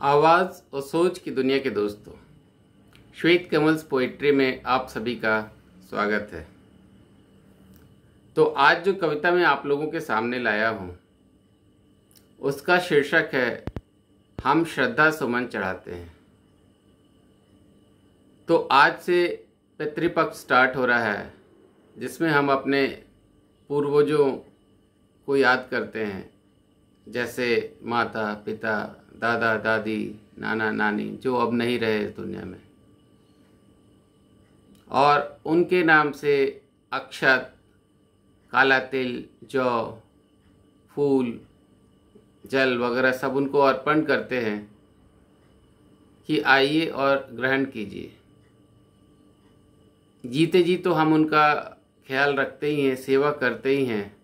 आवाज़ और सोच की दुनिया के दोस्तों, श्वेत कमल्स पोइट्री में आप सभी का स्वागत है। तो आज जो कविता मैं आप लोगों के सामने लाया हूँ उसका शीर्षक है हम श्रद्धा सुमन चढ़ाते हैं। तो आज से पितृपक्ष स्टार्ट हो रहा है जिसमें हम अपने पूर्वजों को याद करते हैं, जैसे माता पिता, दादा दादी, नाना नानी जो अब नहीं रहे इस दुनिया में, और उनके नाम से अक्षत, काला तिल, जौ, फूल, जल वगैरह सब उनको अर्पण करते हैं कि आइए और ग्रहण कीजिए। जीते जी तो हम उनका ख्याल रखते ही हैं, सेवा करते ही हैं।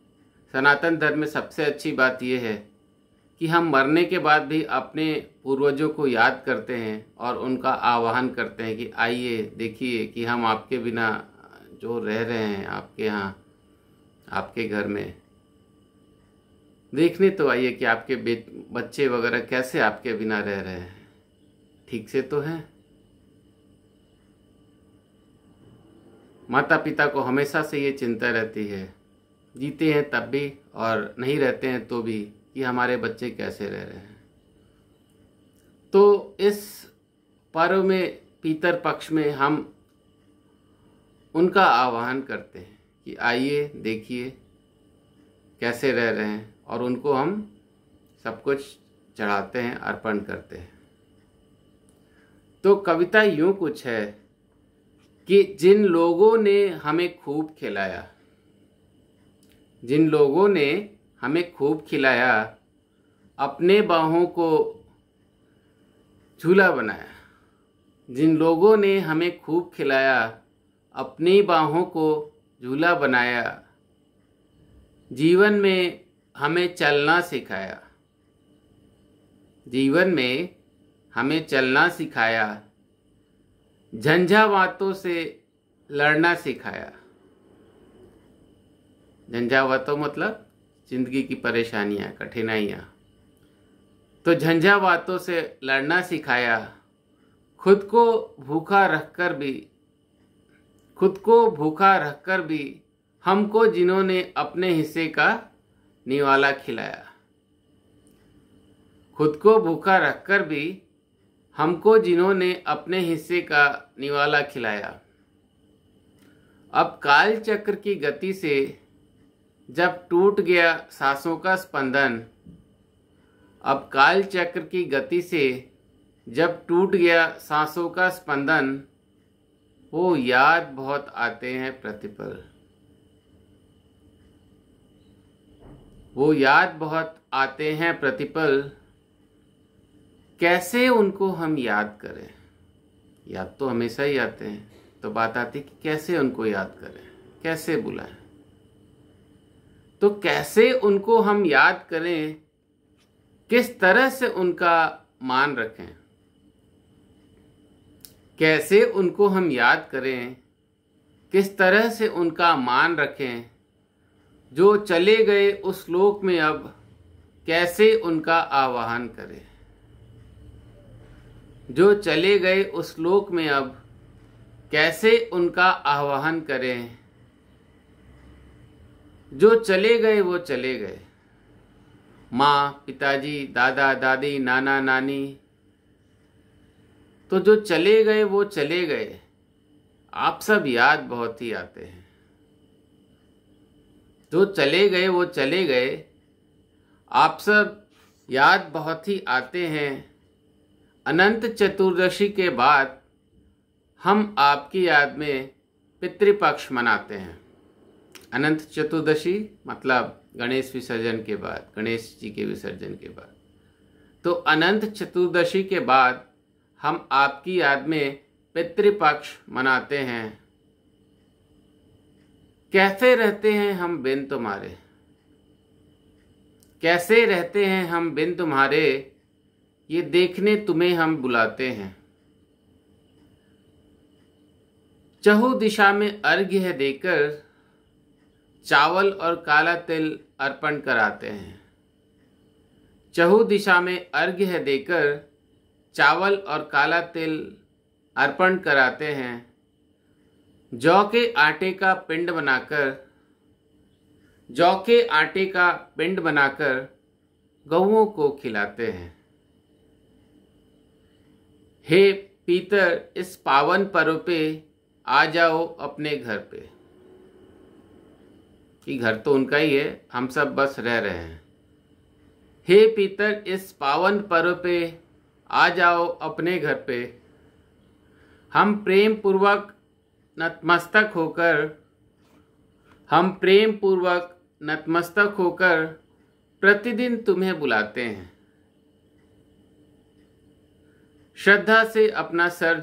सनातन धर्म में सबसे अच्छी बात यह है कि हम मरने के बाद भी अपने पूर्वजों को याद करते हैं और उनका आह्वान करते हैं कि आइए देखिए कि हम आपके बिना जो रह रहे हैं आपके यहाँ, आपके घर में, देखने तो आइए कि आपके बच्चे वगैरह कैसे आपके बिना रह रहे हैं, ठीक से तो हैं। माता पिता को हमेशा से ये चिंता रहती है, जीते हैं तब भी और नहीं रहते हैं तो भी, कि हमारे बच्चे कैसे रह रहे हैं। तो इस पर्व में, पितर पक्ष में, हम उनका आह्वान करते हैं कि आइए देखिए कैसे रह रहे हैं, और उनको हम सब कुछ चढ़ाते हैं, अर्पण करते हैं। तो कविता यूं कुछ है कि जिन लोगों ने हमें खूब खिलाया, जिन लोगों ने हमें खूब खिलाया, अपने बाहों को झूला बनाया, जिन लोगों ने हमें खूब खिलाया, अपनी बाहों को झूला बनाया, जीवन में हमें चलना सिखाया, जीवन में हमें चलना सिखाया, झंझावातों से लड़ना सिखाया। झंझावातों मतलब जिंदगी की परेशानियां, कठिनाइयां। तो झंझावातों से लड़ना सिखाया, खुद को भूखा रखकर भी हमको जिन्होंने अपने हिस्से का निवाला खिलाया। खुद को भूखा रखकर भी हमको जिन्होंने अपने हिस्से का निवाला खिलाया। अब काल चक्र की गति से जब टूट गया सांसों का स्पंदन, अब काल चक्र की गति से जब टूट गया सांसों का स्पंदन, वो याद बहुत आते हैं प्रतिपल, वो याद बहुत आते हैं प्रतिपल, कैसे उनको हम याद करें। याद तो हमेशा ही आते हैं, तो बात आती कि कैसे उनको याद करें, कैसे बुलाएं। तो कैसे उनको हम याद करें, किस तरह से उनका मान रखें, कैसे उनको हम याद करें, किस तरह से उनका मान रखें। जो चले गए उस लोक में अब कैसे उनका आह्वान करें, जो चले गए उस लोक में अब कैसे उनका आह्वान करें। जो चले गए वो चले गए, माँ पिताजी, दादा दादी, नाना नानी, तो जो चले गए वो चले गए। आप सब याद बहुत ही आते हैं, जो चले गए वो चले गए, आप सब याद बहुत ही आते हैं। अनंत चतुर्दशी के बाद हम आपकी याद में पितृपक्ष मनाते हैं। अनंत चतुर्दशी मतलब गणेश विसर्जन के बाद, गणेश जी के विसर्जन के बाद। तो अनंत चतुर्दशी के बाद हम आपकी याद में पितृपक्ष मनाते हैं। कैसे रहते हैं हम बिन तुम्हारे, कैसे रहते हैं हम बिन तुम्हारे, ये देखने तुम्हें हम बुलाते हैं। चहु दिशा में अर्घ्य देकर चावल और काला तिल अर्पण कराते हैं। चहु दिशा में अर्घ्य देकर चावल और काला तिल अर्पण कराते हैं। जौ के आटे का पिंड बनाकर गौओं को खिलाते हैं। हे पीतर, इस पावन पर्व पे आ जाओ अपने घर पे। कि घर तो उनका ही है, हम सब बस रह रहे हैं। हे पीतर, इस पावन पर्व पे आ जाओ अपने घर पे। हम प्रेम पूर्वक नतमस्तक होकर प्रतिदिन तुम्हें बुलाते हैं। श्रद्धा से अपना सर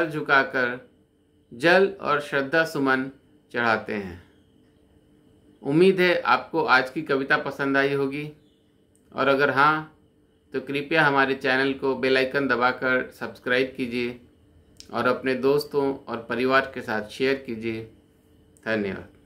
झुकाकर जल और श्रद्धा सुमन चढ़ाते हैं। उम्मीद है आपको आज की कविता पसंद आई होगी, और अगर हाँ तो कृपया हमारे चैनल को बेल आइकन दबाकर सब्सक्राइब कीजिए और अपने दोस्तों और परिवार के साथ शेयर कीजिए। धन्यवाद।